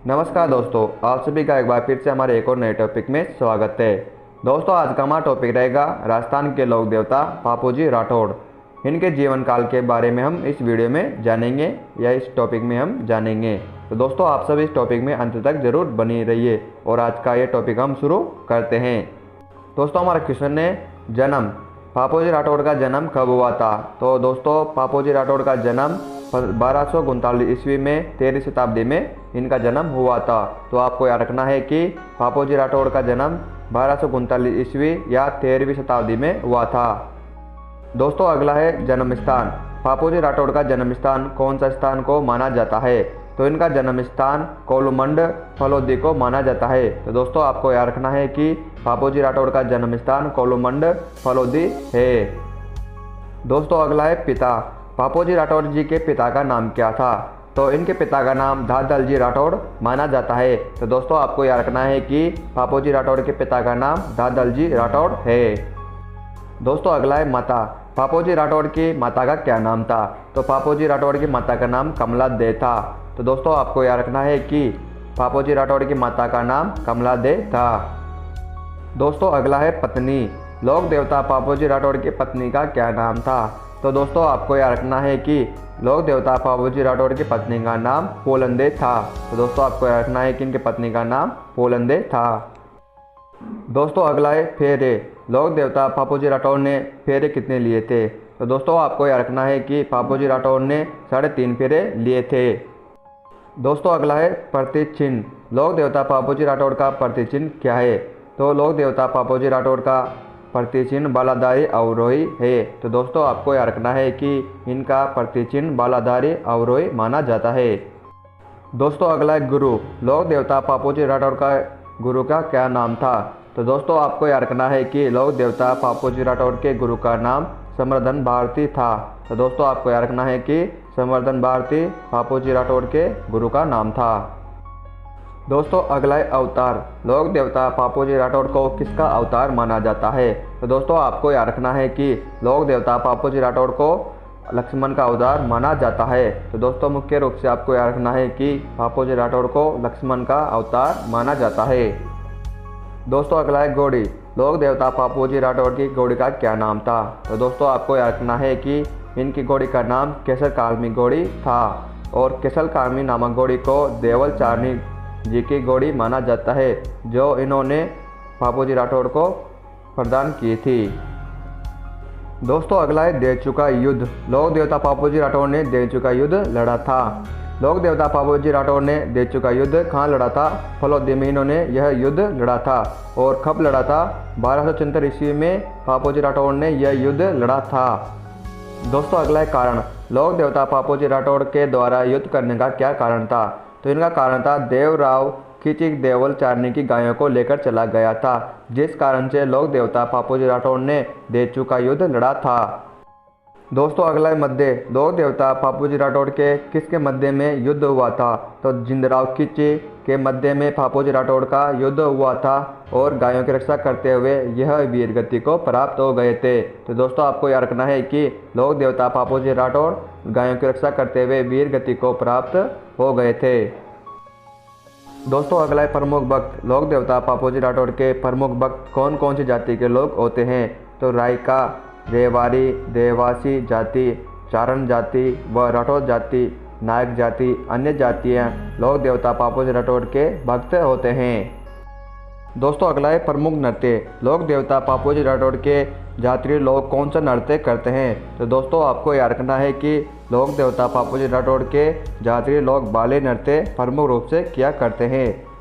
नमस्कार दोस्तों, आप सभी का एक बार फिर से हमारे एक और नए टॉपिक में स्वागत है। दोस्तों, आज का हमारा टॉपिक रहेगा राजस्थान के लोक देवता बापूजी राठौड़। इनके जीवन काल के बारे में हम इस वीडियो में जानेंगे या इस टॉपिक में हम जानेंगे। तो दोस्तों, आप सब इस टॉपिक में अंत तक जरूर बनी रहिए और आज का ये टॉपिक हम शुरू करते हैं। दोस्तों, हमारा क्वेश्चन है जन्म। बापूजी राठौड़ का जन्म कब हुआ था? तो दोस्तों, बापूजी राठौड़ का जन्म 1239 ईस्वी में 13वीं शताब्दी में इनका जन्म हुआ था। तो आपको याद रखना है कि बापूजी राठौड़ का जन्म 1239 ईस्वी या 13वीं शताब्दी में हुआ था। दोस्तों, अगला है जन्म स्थान। बापूजी राठौड़ का जन्म स्थान कौन सा स्थान को माना जाता है? तो इनका जन्म स्थान कोलूमंड फलोदी को माना जाता है। तो दोस्तों, आपको याद रखना है कि बापूजी राठौड़ का जन्म स्थान कोलूमंड फलोदी है। दोस्तों, अगला है पिता। बापूजी राठौड़ जी के पिता का नाम क्या था? तो इनके पिता का नाम दादलजी राठौड़ माना जाता है। तो दोस्तों, आपको याद रखना है कि बापूजी राठौड़ के पिता का नाम दादलजी राठौड़ है। दोस्तों, अगला है माता। बापूजी राठौड़ की माता का क्या नाम था? तो बापूजी राठौड़ की माता का नाम कमला दे था। तो दोस्तों, आपको याद रखना है कि बापूजी राठौड़ की माता का नाम कमला दे था। दोस्तों, अगला है पत्नी। लोक देवता बापूजी राठौड़ की पत्नी का क्या नाम था? तो दोस्तों, आपको याद रखना है कि लोक देवता बापूजी राठौड़ की पत्नी का नाम पोलंदे था। तो दोस्तों, आपको याद रखना है कि इनकी पत्नी का नाम पोलंदे था। दोस्तों, अगला है फेरे। लोक देवता बापूजी राठौड़ ने फेरे कितने लिए थे? तो दोस्तों, आपको याद रखना है कि बापूजी राठौड़ ने 3.5 फेरे लिए थे। दोस्तों, अगला है प्रतिचिन्ह। लोक देवता बापूजी राठौड़ का प्रतिचिन्ह क्या है? तो लोक देवता बापूजी राठौड़ का प्रतिचिन्ह बालाधारी अवरोही है। तो दोस्तों, आपको याद रखना है कि इनका प्रतिचिन्ह बालाधारी अवरोही माना जाता है। दोस्तों, अगला है गुरु। लोक देवता बापूजी राठौड़ का गुरु का क्या नाम था? तो दोस्तों, आपको याद रखना है कि लोक देवता बापूजी राठौड़ के गुरु का नाम संवर्धन भारती था। तो दोस्तों, आपको याद रखना है कि संवर्धन भारती बापूजी राठौड़ के गुरु का नाम था। दोस्तों, अगला है अवतार। लोक देवता बापूजी राठौड़ को किसका अवतार माना जाता है? तो दोस्तों, आपको याद रखना है कि लोक देवता बापूजी राठौड़ को लक्ष्मण का अवतार माना जाता है। तो दोस्तों, मुख्य रूप से आपको याद रखना है कि बापूजी राठौड़ को लक्ष्मण का अवतार माना जाता है। दोस्तों, अगला है घोड़ी। लोक देवता बापूजी राठौड़ की घोड़ी का क्या नाम था? तो दोस्तों, आपको याद रखना है कि इनकी घोड़ी का नाम केसर कालमी घोड़ी था और केसर कालमी नामक घोड़ी को देवल चारनी जी की घोड़ी माना जाता है, जो इन्होंने बापूजी राठौड़ को प्रदान की थी। दोस्तों, अगला है देवचू का युद्ध। लोक देवता बापूजी राठौड़ ने देवचू का युद्ध लड़ा था। लोक देवता बापूजी राठौड़ ने देवचू का युद्ध कहाँ लड़ा था? फलोदी में इन्होंने यह युद्ध लड़ा था। और कब लड़ा था? 1274 ईस्वी में बापूजी राठौड़ ने यह युद्ध लड़ा था। दोस्तों, अगला है कारण। लोक देवता बापूजी राठौड़ के द्वारा युद्ध करने का क्या कारण था? तो इनका कारण था देवराव खिचिक देवल चारनी की गायों को लेकर चला गया था, जिस कारण से लोक देवता बापूजी राठौड़ ने देवचू का युद्ध लड़ा था। दोस्तों, अगला है मध्य। लोक देवता बापूजी राठौड़ के किसके मध्य में युद्ध हुआ था? तो जिंदराव खिची के मध्य में बापूजी राठौड़ का युद्ध हुआ था और गायों की रक्षा करते हुए यह वीर गति को प्राप्त हो गए थे। तो दोस्तों, आपको याद रखना है कि लोक देवता बापूजी राठौड़ गायों की रक्षा करते हुए वीर गति को प्राप्त हो गए थे। दोस्तों, अगला है प्रमुख भक्त। लोक देवता बापूजी राठौड़ के प्रमुख भक्त कौन कौन सी जाति के लोग होते हैं? तो रायका, रेवाड़ी, देवासी जाति, चारण जाति व राठौड़ जाति, नायक जाति, अन्य जातियाँ लोक देवता बापूजी राठौड़ के भक्त होते हैं। दोस्तों, अगला है प्रमुख नृत्य। लोक देवता बापूजी राठौड़ के जात्रीय लोग कौन सा नृत्य करते हैं? तो दोस्तों, आपको याद रखना है कि लोक देवता बापूजी राठौड़ के जात्रीय लोग बाले नृत्य प्रमुख रूप से किया करते हैं।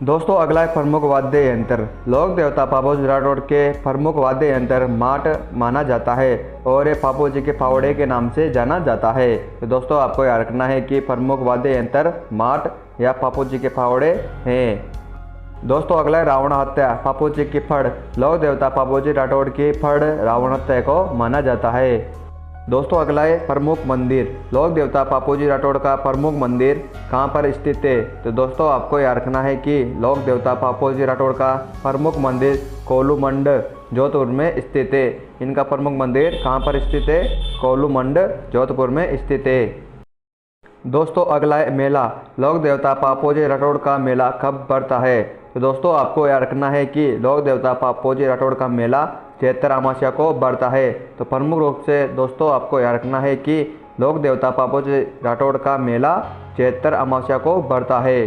दोस्तों, अगला है प्रमुख वाद्य यंत्र। लोक देवता बापूजी राठौड़ के प्रमुख वाद्य यंत्र माट माना जाता है और ये बापूजी के फावड़े के नाम से जाना जाता है। तो दोस्तों, आपको याद रखना है कि प्रमुख वाद्य यंत्र माट या बापूजी के फावड़े हैं। दोस्तों, अगला है रावण हत्या। बापूजी की फड़। लोक देवता बापूजी राठौड़ की फड़ रावण हत्या को माना जाता है। दोस्तों, अगला है प्रमुख मंदिर। लोक देवता बापूजी राठौड़ का प्रमुख मंदिर कहाँ पर स्थित है? तो दोस्तों, आपको याद रखना है कि लोक देवता बापूजी राठौड़ का प्रमुख मंदिर कोलूमंड जोधपुर में स्थित है। इनका प्रमुख मंदिर कहाँ पर स्थित है? कोलूमंड जोधपुर में स्थित है। दोस्तों अगला है मेला। लोक देवता पापोजी राठौड़ का मेला कब पड़ता है? तो दोस्तों आपको याद रखना है कि लोक देवता पापोजी राठौड़ का मेला चैत्र अमावस्या को बढ़ता है। तो प्रमुख रूप से दोस्तों आपको याद रखना है कि लोक देवता पापोजी राठौड़ का मेला चैत्र अमावस्या को बढ़ता है।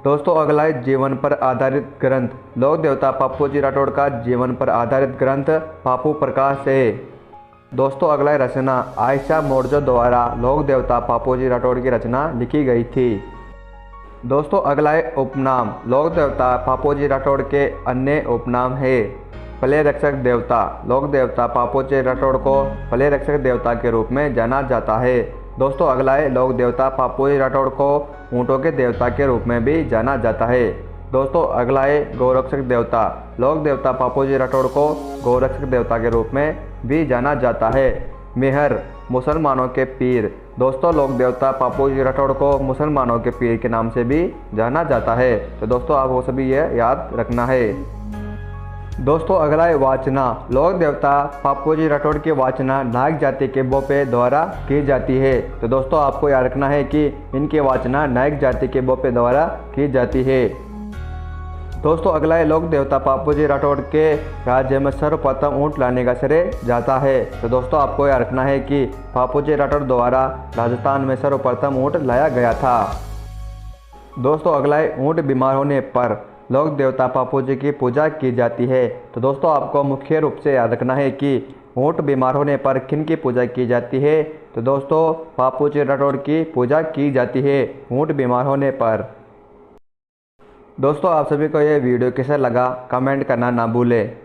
दोस्तों अगला है जीवन पर आधारित ग्रंथ। लोक देवता पापोजी राठौड़ का जीवन पर आधारित ग्रंथ पापू प्रकाश है। दोस्तों अगला है रचना। आयशा मोर्जो द्वारा लोक देवता पापोजी राठौड़ की रचना लिखी गई थी। दोस्तों अगला है उपनाम। लोक देवता पापोजी राठौड़ के अन्य उपनाम है। फले रक्षक देवता। लोक देवता पापोजी राठौड़ को फले रक्षक देवता के रूप में जाना जाता है। दोस्तों अगला है लोक देवता पापोजी राठौड़ को ऊँटों के देवता के रूप में भी जाना जाता है। दोस्तों अगला है गौरक्षक देवता। लोक देवता पापोजी राठौड़ को गौरक्षक देवता के रूप में भी जाना जाता है। मेहर मुसलमानों के पीर। दोस्तों लोक देवता पापोजी राठौड़ को मुसलमानों के पीर के नाम से भी जाना जाता है। तो दोस्तों आपको सभी ये याद रखना है। दोस्तों अगला है वाचना। लोक देवता पापोजी राठौड़ की वाचना नायक जाति के बोपे द्वारा की जाती है। तो दोस्तों आपको याद रखना है कि इनकी वाचना नायक जाति के बोपे द्वारा की जाती है। दोस्तों अगला है लोक देवता पापोजी राठौड़ के राज्य में सर्वप्रथम ऊँट लाने का श्रेय जाता है। तो दोस्तों आपको याद रखना है कि पापोजी राठौड़ द्वारा राजस्थान में सर्वप्रथम ऊँट लाया गया था। दोस्तों अगला है ऊँट बीमार होने पर लोक देवता पापोजी की पूजा की जाती है। तो दोस्तों आपको मुख्य रूप से याद रखना है कि ऊँट बीमार होने पर किन की पूजा की जाती है? तो दोस्तों पापोजी राठौड़ की पूजा की जाती है ऊँट बीमार होने पर। दोस्तों आप सभी को यह वीडियो कैसा लगा कमेंट करना ना भूलें।